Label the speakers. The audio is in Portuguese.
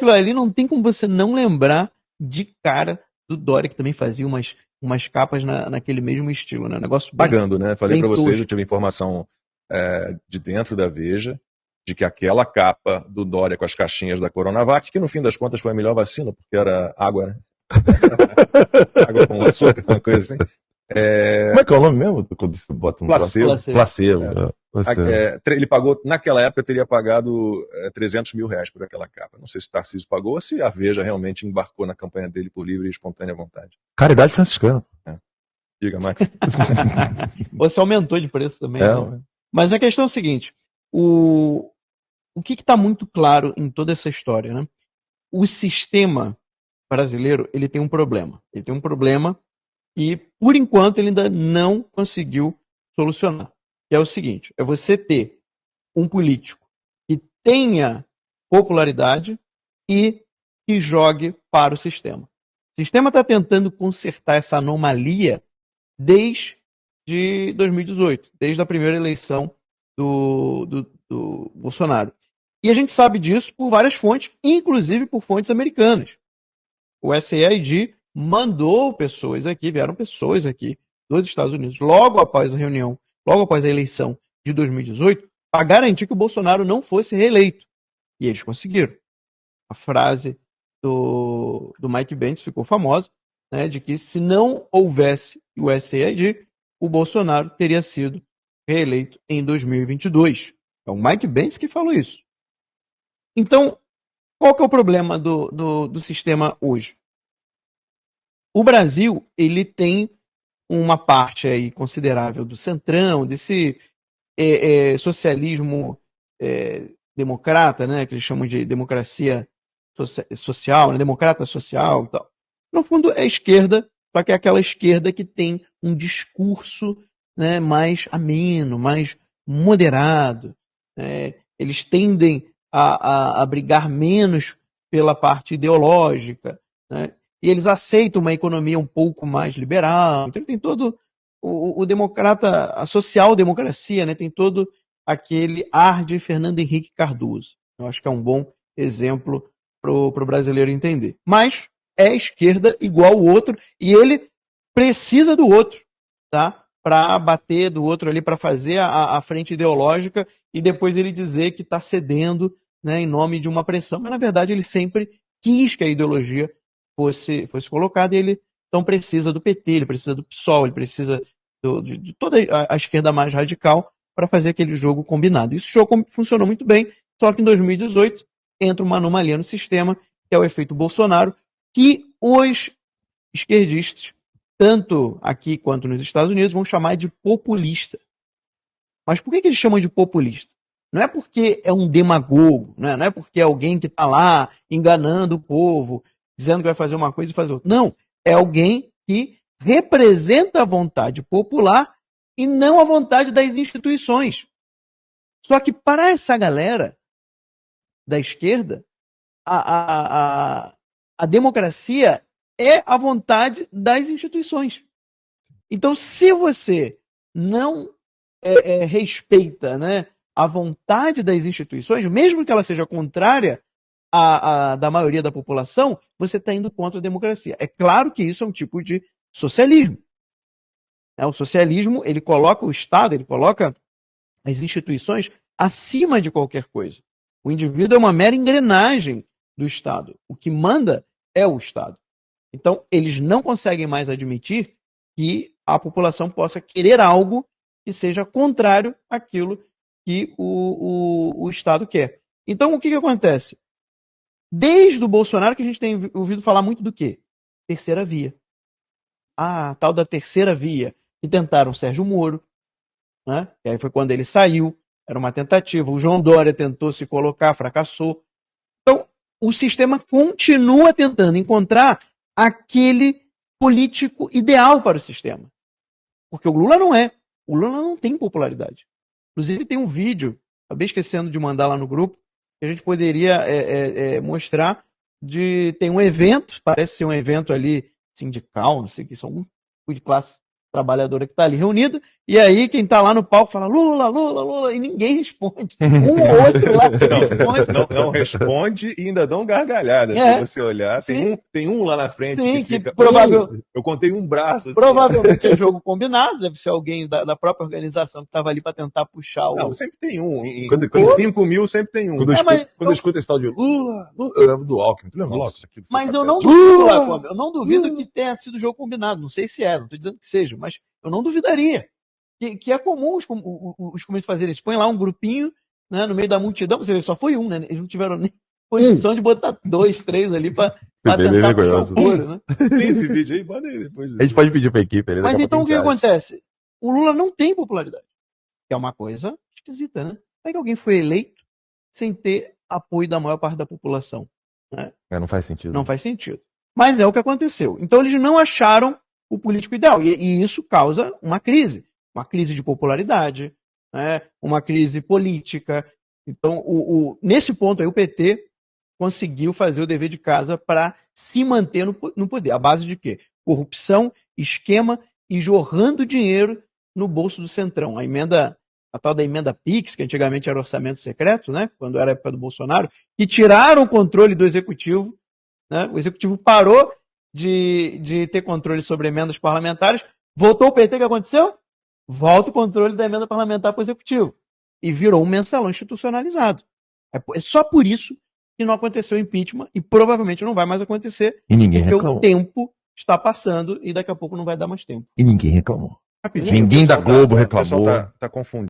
Speaker 1: aquilo ali não tem como você não lembrar de cara do Dória, que também fazia umas capas naquele mesmo estilo, né? Negócio bem,
Speaker 2: Pagando, né? Falei
Speaker 1: bem
Speaker 2: para vocês,
Speaker 1: tosco.
Speaker 2: eu tive informação de dentro da Veja, de que aquela capa do Dória com as caixinhas da Coronavac, que no fim das contas foi a melhor vacina, porque era água, né? Água com açúcar, uma coisa assim.
Speaker 3: Como é que é o nome mesmo? Quando você bota um
Speaker 2: Placebo.
Speaker 3: Placebo.
Speaker 2: Ele pagou, naquela época, teria pagado 300 mil reais por aquela capa. Não sei se o Tarcísio pagou ou se a Veja realmente embarcou na campanha dele por livre e espontânea vontade.
Speaker 3: Caridade franciscana.
Speaker 2: Diga, Max.
Speaker 1: Você aumentou de preço também. Né? Mas a questão é a seguinte: o que está muito claro em toda essa história, né? O sistema brasileiro ele tem um problema. Ele tem um problema e, por enquanto, ele ainda não conseguiu solucionar. Que é o seguinte: é você ter um político que tenha popularidade e que jogue para o sistema. O sistema está tentando consertar essa anomalia desde 2018, desde a primeira eleição do Bolsonaro. E a gente sabe disso por várias fontes, inclusive por fontes americanas. O SAID mandou pessoas aqui, vieram pessoas aqui dos Estados Unidos, logo após a reunião, logo após a eleição de 2018, para garantir que o Bolsonaro não fosse reeleito. E eles conseguiram. A frase do Mike Pence ficou famosa, né, de que se não houvesse o SAID, o Bolsonaro teria sido reeleito em 2022. É o Mike Pence que falou isso. Então, qual que é o problema do sistema hoje? O Brasil, ele tem uma parte aí considerável do centrão, desse socialismo democrata, né, que eles chamam de democracia social, né, democrata social e tal. No fundo, é esquerda, só que é aquela esquerda que tem um discurso, né, mais ameno, mais moderado. Eles tendem a brigar menos pela parte ideológica, né? E eles aceitam uma economia um pouco mais liberal. Então, tem todo o democrata, a social-democracia, né? Tem todo aquele ar de Fernando Henrique Cardoso. Eu acho que é um bom exemplo para o brasileiro entender. Mas é esquerda igual o outro e ele precisa do outro, tá? Para bater do outro ali, para fazer a frente ideológica e depois ele dizer que está cedendo, né, em nome de uma pressão. Mas, na verdade, ele sempre quis que a ideologia fosse colocada e ele então precisa do PT, ele precisa do PSOL, ele precisa de toda a esquerda mais radical para fazer aquele jogo combinado. Esse jogo funcionou muito bem, só que em 2018 entra uma anomalia no sistema, que é o efeito Bolsonaro, que os esquerdistas, tanto aqui quanto nos Estados Unidos, vão chamar de populista. Mas por que eles chamam de populista? Não é porque é um demagogo, não é porque é alguém que está lá enganando o povo, dizendo que vai fazer uma coisa e fazer outra. Não, é alguém que representa a vontade popular e não a vontade das instituições. Só que para essa galera da esquerda, a democracia é a vontade das instituições. Então, se você não respeita, né, a vontade das instituições, mesmo que ela seja contrária à da maioria da população, você está indo contra a democracia. É claro que isso é um tipo de socialismo. O socialismo, ele coloca o Estado, ele coloca as instituições acima de qualquer coisa. O indivíduo é uma mera engrenagem do Estado. O que manda é o Estado. Então, eles não conseguem mais admitir que a população possa querer algo que seja contrário àquilo que o Estado quer. Então, o que acontece? Desde o Bolsonaro que a gente tem ouvido falar muito do quê? Terceira via. A tal da terceira via. Que tentaram Sérgio Moro, né? E aí foi quando ele saiu, era uma tentativa. O João Dória tentou se colocar, fracassou. Então, o sistema continua tentando encontrar aquele político ideal para o sistema. Porque o Lula não é. O Lula não tem popularidade. Inclusive tem um vídeo, acabei esquecendo de mandar lá no grupo, que a gente poderia mostrar tem um evento, parece ser um evento ali sindical, não sei o que, são algum tipo de classe trabalhadora que está ali reunida, e aí quem está lá no palco fala Lula, Lula, Lula, e ninguém responde. Um ou outro lá responde.
Speaker 2: Não responde e ainda dão gargalhada. Se você olhar, tem um lá na frente que fica... Eu contei um braço. Assim.
Speaker 1: Provavelmente é jogo combinado, deve ser alguém da própria organização que estava ali para tentar puxar o...
Speaker 2: Não, sempre tem um. Com 5 mil sempre tem um.
Speaker 3: Quando eu escuto esse tal de Lula, eu lembro do Alckmin. Tu lembra do Alckmin?
Speaker 1: Mas eu não duvido, eu não duvido que tenha sido jogo combinado. Não sei se é, não estou dizendo que seja, mas eu não duvidaria. Que é comum os comunistas fazerem isso. Põe lá um grupinho, né, no meio da multidão. Você vê, só foi um, né? Eles não tiveram nem posição de botar 2, 3 ali para tentar puxar o couro, né?
Speaker 2: Tem esse vídeo aí? Manda aí depois.
Speaker 3: A gente pode pedir para a equipe.
Speaker 1: Mas então o que acontece? O Lula não tem popularidade. Que é uma coisa esquisita, né? Como é que alguém foi eleito sem ter apoio da maior parte da população? Né?
Speaker 3: Não faz sentido.
Speaker 1: Não faz sentido. Mas é o que aconteceu. Então eles não acharam o político ideal. E isso causa uma crise de popularidade, né? Uma crise política. Então, nesse ponto aí, o PT conseguiu fazer o dever de casa para se manter no poder. A base de quê? Corrupção, esquema e jorrando dinheiro no bolso do Centrão. A tal da emenda PIX, que antigamente era orçamento secreto, né? Quando era a época do Bolsonaro, que tiraram o controle do Executivo. Né? O Executivo parou de ter controle sobre emendas parlamentares. Voltou o PT, o que aconteceu? Volta o controle da emenda parlamentar para o Executivo. E virou um mensalão institucionalizado. É só por isso que não aconteceu impeachment e provavelmente não vai mais acontecer.
Speaker 3: E ninguém
Speaker 1: porque
Speaker 3: reclamou.
Speaker 1: O tempo está passando e daqui a pouco não vai dar mais tempo.
Speaker 3: E ninguém reclamou.
Speaker 2: Rapidinho,
Speaker 3: Ninguém da Globo reclamou.
Speaker 2: O pessoal tá confundindo.